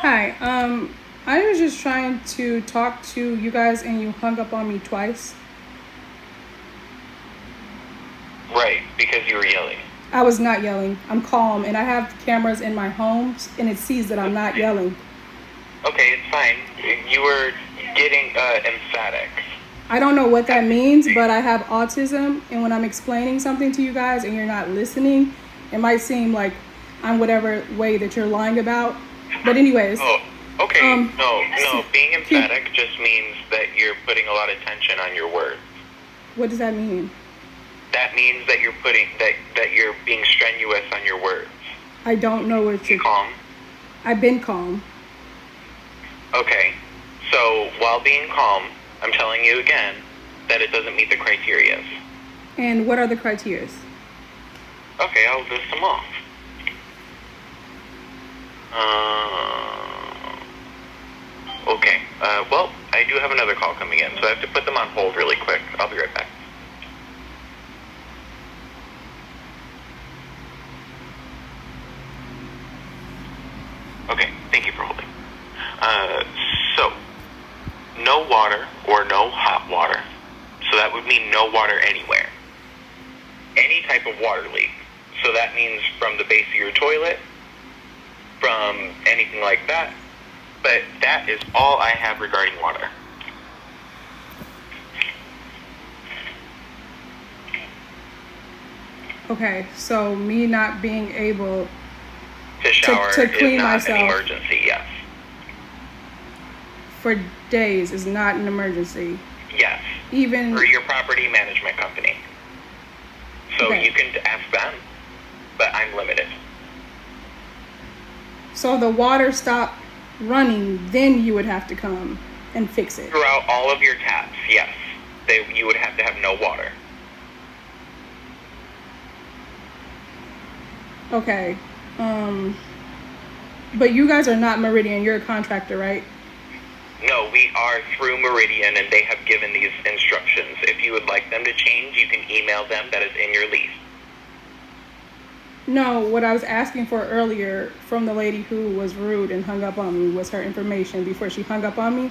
Hi. I was just trying to talk to you guys and you hung up on me twice. Right, because you were yelling. I was not yelling. I'm calm and I have cameras in my home and it sees that I'm not yelling. Okay, it's fine. You were getting emphatic. I don't know what that means, but I have autism, and when I'm explaining something to you guys and you're not listening, it might seem like I'm whatever way that you're lying about. But anyways. Oh, okay. No. Being emphatic just means that you're putting a lot of tension on your words. What does that mean? That means that you're that you're being strenuous on your words. I don't know what you're... Calm? I've been calm. Okay. So, while being calm, I'm telling you again that it doesn't meet the criteria. And what are the criteria? Okay, I'll list them off. Okay. Well, I do have another call coming in, so I have to put them on hold really quick. I'll be right back. Okay, thank you for holding. So, no water or no hot water. So that would mean no water anywhere. Any type of water leak. So that means from the base of your toilet, from anything like that. But that is all I have regarding water. Okay, so me not being able to shower to clean is not myself an emergency, yes. For days is not an emergency. Yes. Even for your property management company. So okay. You can ask them, but I'm limited. So the water stopped running, then you would have to come and fix it. Throughout all of your taps, yes. You would have to have no water. Okay. But you guys are not Meridian. You're a contractor, right? No, we are through Meridian, and they have given these instructions. If you would like them to change, you can email them. That is in your lease. No, what I was asking for earlier from the lady who was rude and hung up on me was her information before she hung up on me.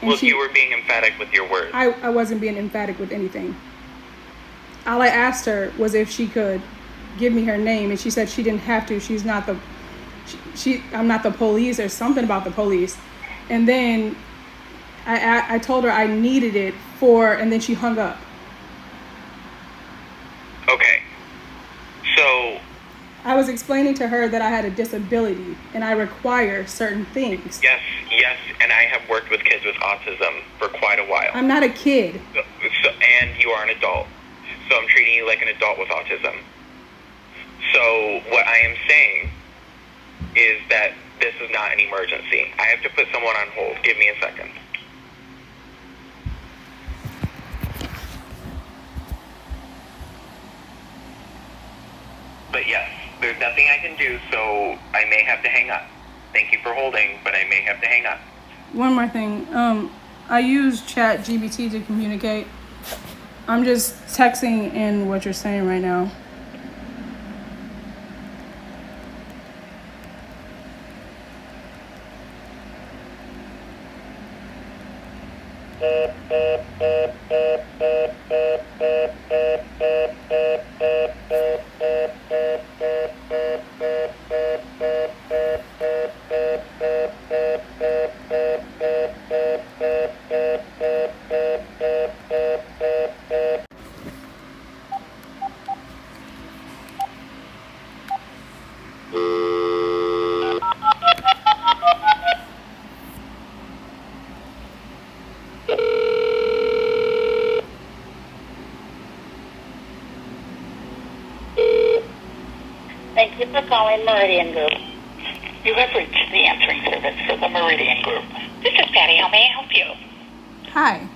And well, you were being emphatic with your words. I wasn't being emphatic with anything. All I asked her was if she could give me her name, and she said she didn't have to. She's not the... I'm not the police or something about the police. And then I told her I needed it for... And then she hung up. Okay. So... I was explaining to her that I had a disability and I require certain things. Yes, and I have worked with kids with autism for quite a while. I'm not a kid. And you are an adult. So I'm treating you like an adult with autism. So what I am saying is that this is not an emergency. I have to put someone on hold. Give me a second. But yes, there's nothing I can do, so I may have to hang up. Thank you for holding, but I may have to hang up. One more thing. I use ChatGPT to communicate. I'm just texting in what you're saying right now. Thank you for calling Meridian Group. You have reached the answering service for the Meridian Group. This is Patty. How may I help you? Hi.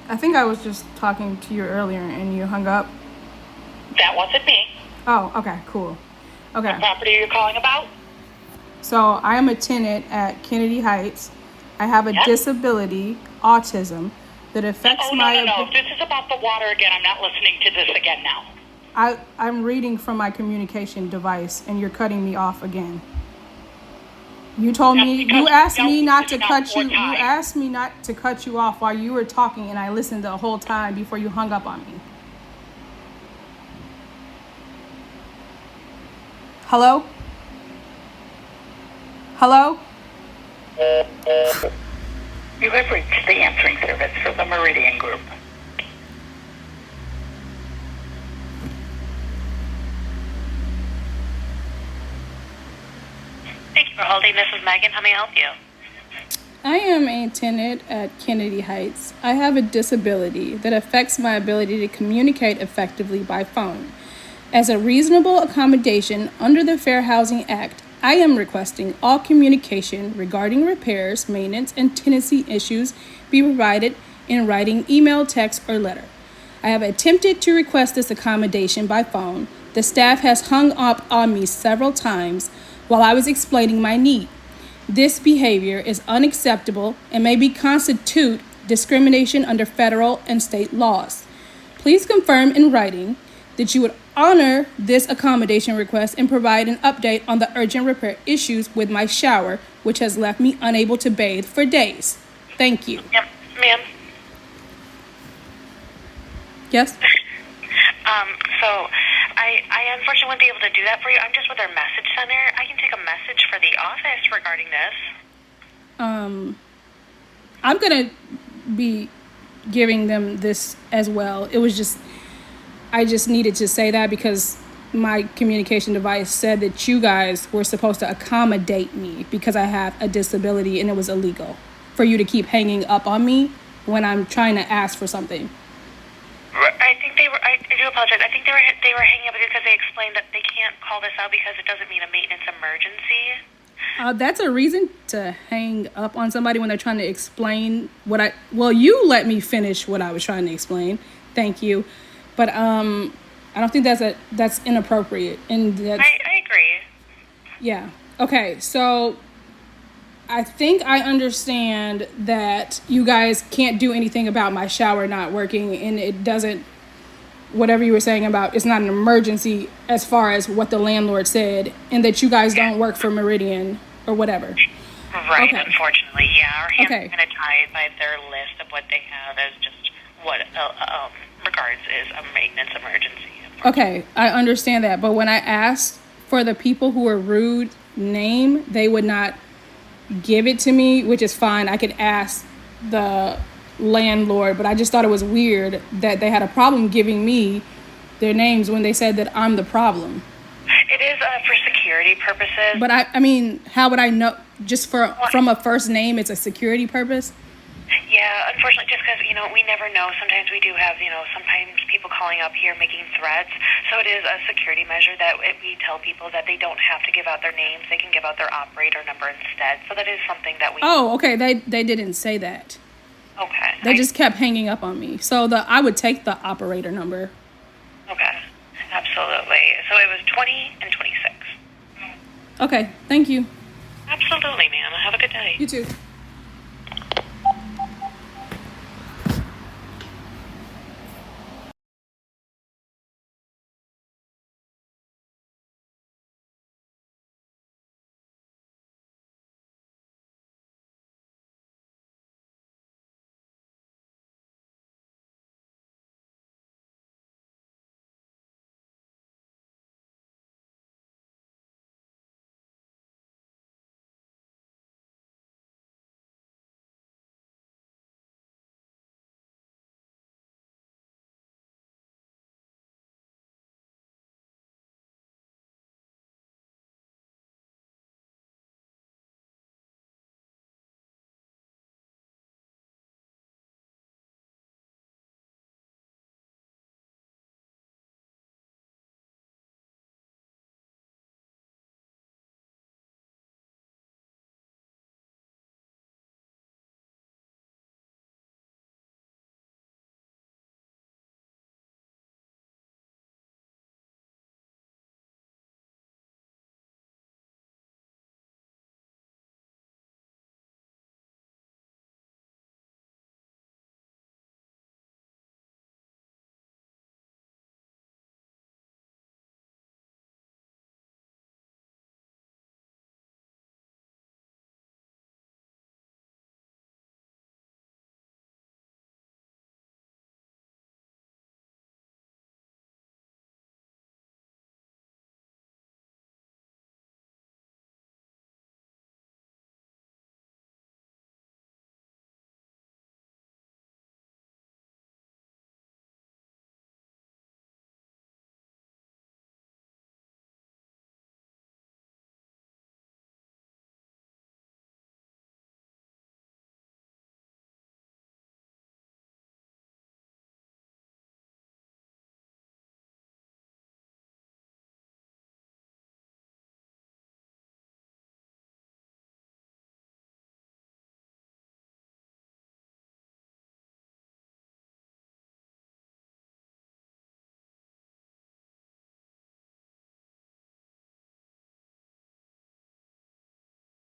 I think I was just talking to you earlier and you hung up. That wasn't me. Oh, okay, cool. Okay. What property are you calling about? So I am a tenant at Kennedy Heights. I have a disability, autism, that affects No. If this is about the water again, I'm not listening to this again now. I'm reading from my communication device, and you're cutting me off again. You told me, you asked me not to cut you. You asked me not to cut you off while you were talking, and I listened the whole time before you hung up on me. Hello? Hello? You have reached the answering service for the Meridian Group. Thank you for holding. This is Megan. How may I help you? I am a tenant at Kennedy Heights. I have a disability that affects my ability to communicate effectively by phone. As a reasonable accommodation under the Fair Housing Act, I am requesting all communication regarding repairs, maintenance, and tenancy issues be provided in writing, email, text, or letter. I have attempted to request this accommodation by phone. The staff has hung up on me several times while I was explaining my need. This behavior is unacceptable and may constitute discrimination under federal and state laws. Please confirm in writing that you would honor this accommodation request and provide an update on the urgent repair issues with my shower, which has left me unable to bathe for days. Thank you. Yep, ma'am. Yes? So I unfortunately wouldn't be able to do that for you. I'm just with our message center. I can take a message for the office regarding this. I'm gonna be giving them this as well. It was just, I just needed to say that because my communication device said that you guys were supposed to accommodate me because I have a disability, and it was illegal for you to keep hanging up on me when I'm trying to ask for something. I think they were. I do apologize. I think they were hanging up because they explained that they can't call this out because it doesn't mean a maintenance emergency. That's a reason to hang up on somebody when they're trying to explain what well, you let me finish what I was trying to explain. Thank you. But I don't think that's inappropriate. And that's, I agree. Yeah. Okay. So I think I understand that you guys can't do anything about my shower not working, and it doesn't, whatever you were saying about it's not an emergency as far as what the landlord said, and that you guys don't work for Meridian or whatever. Right, Okay. Unfortunately, yeah. Our hands Okay. are kind of tied by their list of what they have as just what regards is a maintenance emergency. Okay, I understand that. But when I asked for the people who were rude name, they would not give it to me, which is fine. I could ask the landlord, but I just thought it was weird that they had a problem giving me their names when they said that I'm the problem. It is for security purposes. But I mean, how would I know? Just from a first name, it's a security purpose? Yeah, unfortunately, just because, we never know. Sometimes we do have, sometimes people calling up here making threats. So it is a security measure that we tell people that they don't have to give out their names. They can give out their operator number instead. So that is something that we... Oh, okay. They didn't say that. Okay. They just kept hanging up on me. So I would take the operator number. Okay. Absolutely. So it was 20 and 26. Okay. Thank you. Absolutely, ma'am. Have a good day. You too.